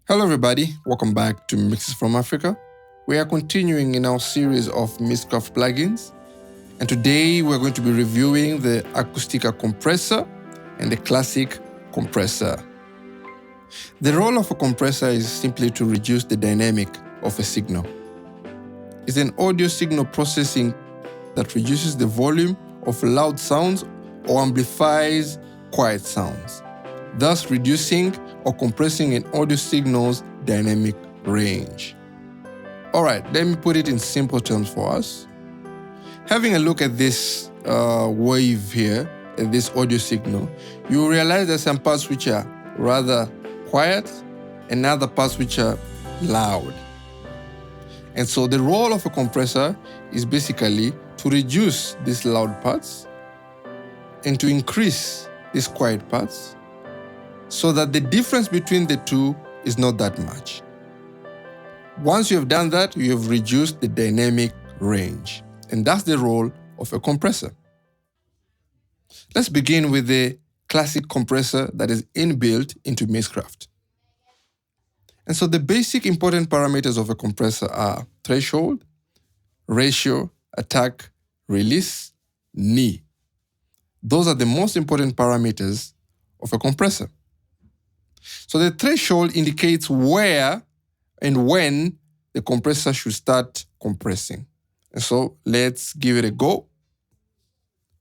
Hello everybody, welcome back to Mixes from Africa. We are continuing in our series of Mixcraft plugins, and today we're going to be reviewing the Acoustica Compressor and the Classic Compressor. The role of a compressor is simply to reduce the dynamic of a signal. It's an audio signal processing that reduces the volume of loud sounds or amplifies quiet sounds, thus reducing or compressing an audio signal's dynamic range. Alright, let me put it in simple terms for us. Having a look at this wave here, at this audio signal, you will realize there's some parts which are rather quiet and other parts which are loud. And so the role of a compressor is basically to reduce these loud parts and to increase these quiet parts, so that the difference between the two is not that much. Once you have done that, you have reduced the dynamic range, and that's the role of a compressor. Let's begin with the Classic Compressor that is inbuilt into Mixcraft. And so the basic important parameters of a compressor are threshold, ratio, attack, release, knee. Those are the most important parameters of a compressor. So the threshold indicates where and when the compressor should start compressing. And so let's give it a go.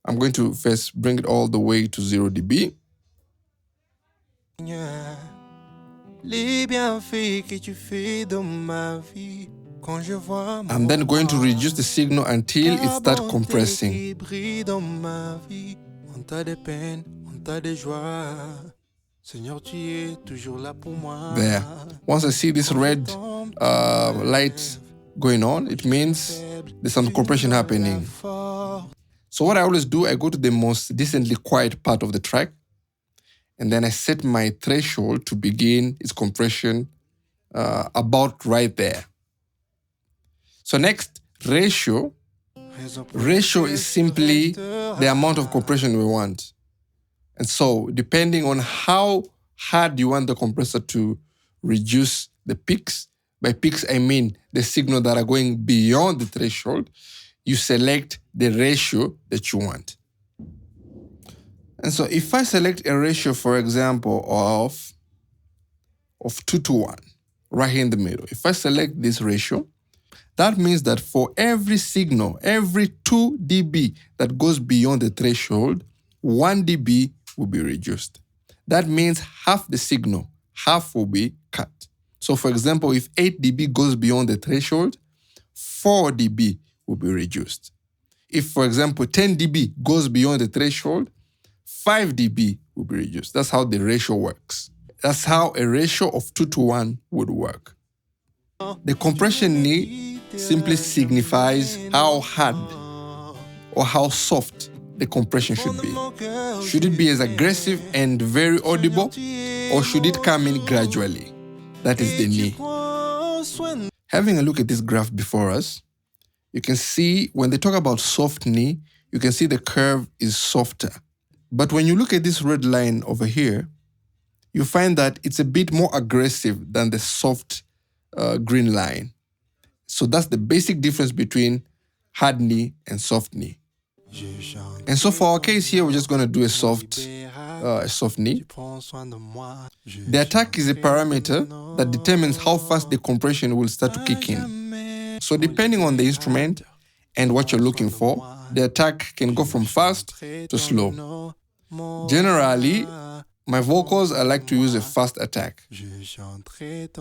I'm going to first bring it all the way to 0 dB. I'm then going to reduce the signal until it starts compressing. There. Once I see this red light going on, it means there's some compression happening. So what I always do, I go to the most decently quiet part of the track, and then I set my threshold to begin its compression about right there. So next, ratio. Ratio is simply the amount of compression we want. And so, depending on how hard you want the compressor to reduce the peaks, by peaks I mean the signal that are going beyond the threshold, you select the ratio that you want. And so if I select a ratio, for example, of 2:1, right here in the middle, if I select this ratio, that means that for every signal, every 2 dB that goes beyond the threshold, 1 dB will be reduced. That means half the signal, half will be cut. So for example, if 8 dB goes beyond the threshold, 4 dB will be reduced. If, for example, 10 dB goes beyond the threshold, 5 dB will be reduced. That's how the ratio works. That's how a ratio of 2:1 would work. The compression knee simply signifies how hard or how soft the compression should be. Should it be as aggressive and very audible, or should it come in gradually? That is the knee. Having a look at this graph before us, you can see when they talk about soft knee, you can see the curve is softer. But when you look at this red line over here, you find that it's a bit more aggressive than the soft green line. So that's the basic difference between hard knee and soft knee. And so for our case here, we're just going to do a soft knee. The attack is a parameter that determines how fast the compression will start to kick in. So depending on the instrument and what you're looking for, the attack can go from fast to slow. Generally, my vocals, I like to use a fast attack.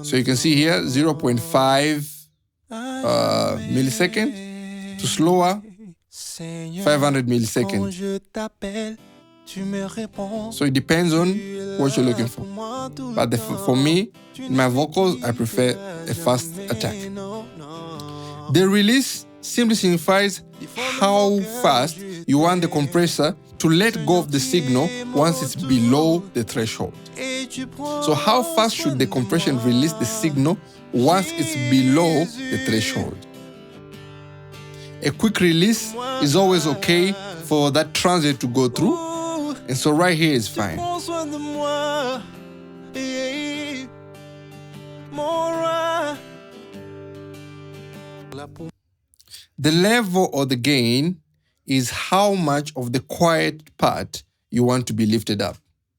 So you can see here, 0.5 millisecond to slower, 500 milliseconds. So it depends on what you're looking for. But for me, in my vocals, I prefer a fast attack. The release simply signifies how fast you want the compressor to let go of the signal once it's below the threshold. So how fast should the compression release the signal once it's below the threshold? A quick release is always okay for that transient to go through, and so right here is fine. The level or the gain is how much of the quiet part you want to be lifted up.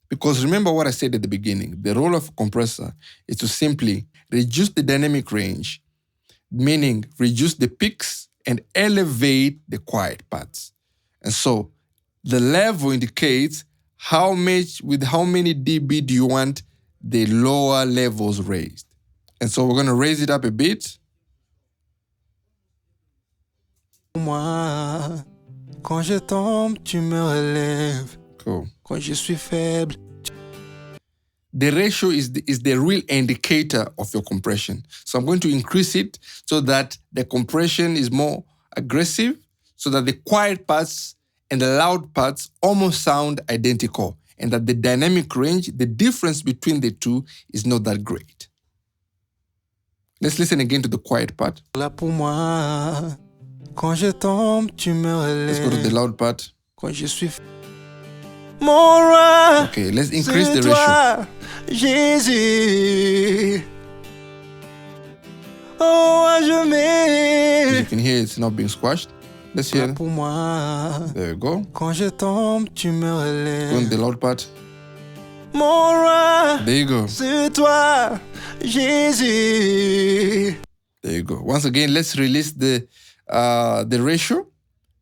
Because remember what I said at the beginning, the role of a compressor is to simply reduce the dynamic range, meaning reduce the peaks and elevate the quiet parts. And so the level indicates with how many dB do you want the lower levels raised. And so we're going to raise it up a bit. Moi, quand je tombe, tu me relèves. Cool. Quand je suis faible. The ratio is the real indicator of your compression. So I'm going to increase it so that the compression is more aggressive, so that the quiet parts and the loud parts almost sound identical, and that the dynamic range, the difference between the two, is not that great. Let's listen again to the quiet part. Là pour moi. Quand je tombe, tu me relèves. Let's go to the loud part. Quand je suis mon roi. Okay, let's increase the ratio. Jésus. Oh, à jamais. As you can hear, it's not being squashed. Let's hear. Pour moi. There we go. Quand je tombe, tu me relèves. Go on the loud part. Mon roi. There you go. C'est toi, Jésus. There you go. Once again, let's release the ratio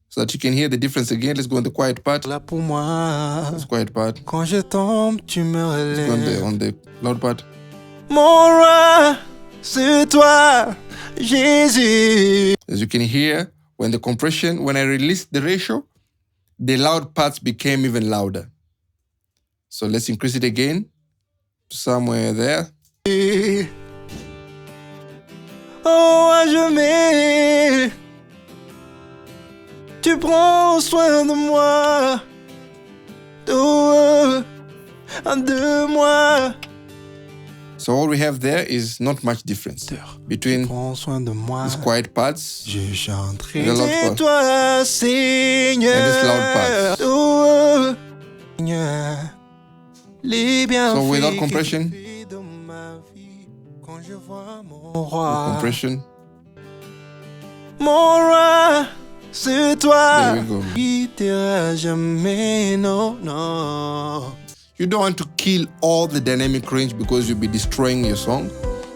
so that you can hear the difference again. Let's go on the quiet part. Là pour moi. This quiet part. Quand je tombe, tu me relèves. Let's go on the loud part. Mon roi, c'est toi, Jésus. As you can hear, when I released the ratio, the loud parts became even louder. So let's increase it again to somewhere there. Oh, à jamais. Tu prends soin de moi, de moi. So all we have there is not much difference between these quiet parts Je chanterai and the loud part. toi, Seigneur. And this loud part. Oh, Seigneur. Les So without compression, de ma vie, quand je vois mon with roi. compression, Mon roi, c'est toi. there we go. Quittera jamais, non, non. You don't want to kill all the dynamic range because you'll be destroying your song,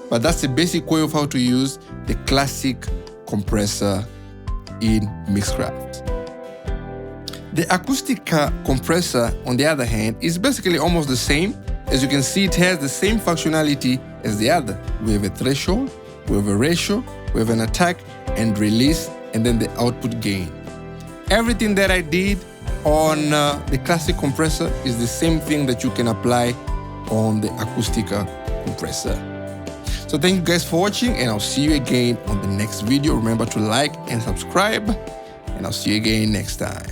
but that's the basic way of how to use the classic compressor in Mixcraft. The Acoustica Compressor, on the other hand, is basically almost the same. As you can see, it has the same functionality as the other. We have a threshold, we have a ratio, we have an attack and release, and then the output gain. Everything that I did on the Classic Compressor is the same thing that you can apply on the Acoustica Compressor. So thank you guys for watching, and I'll see you again on the next video. Remember to like and subscribe, and I'll see you again next time.